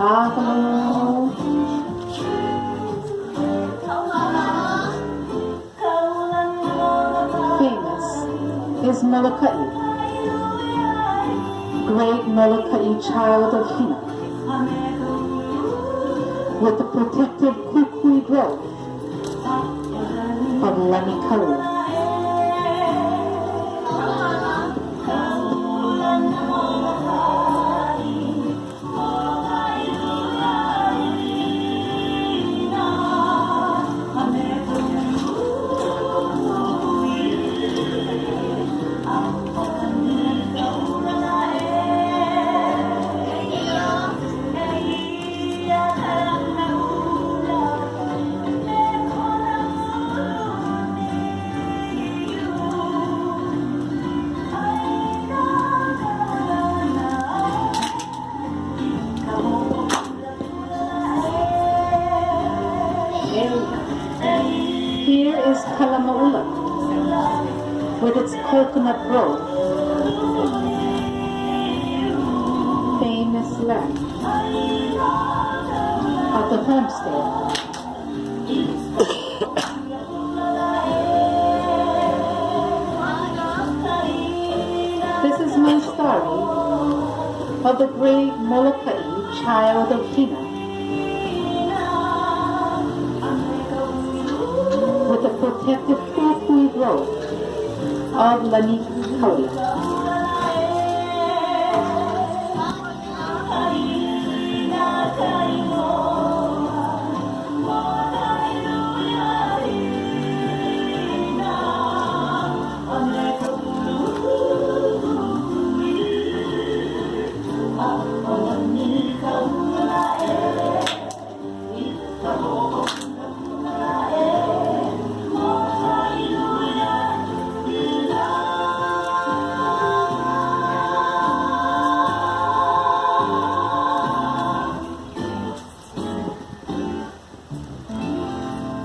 Mahalo. Famous is Molokai, great Molokai child of Hina, with the protective kukui growth of Lemikalu. Here is Kalamaula with its coconut grove, famous land of the homestead. This is my story of the great Molokai child of Hina, with the protective kukui growth of Lemikalu.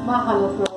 Mahalo.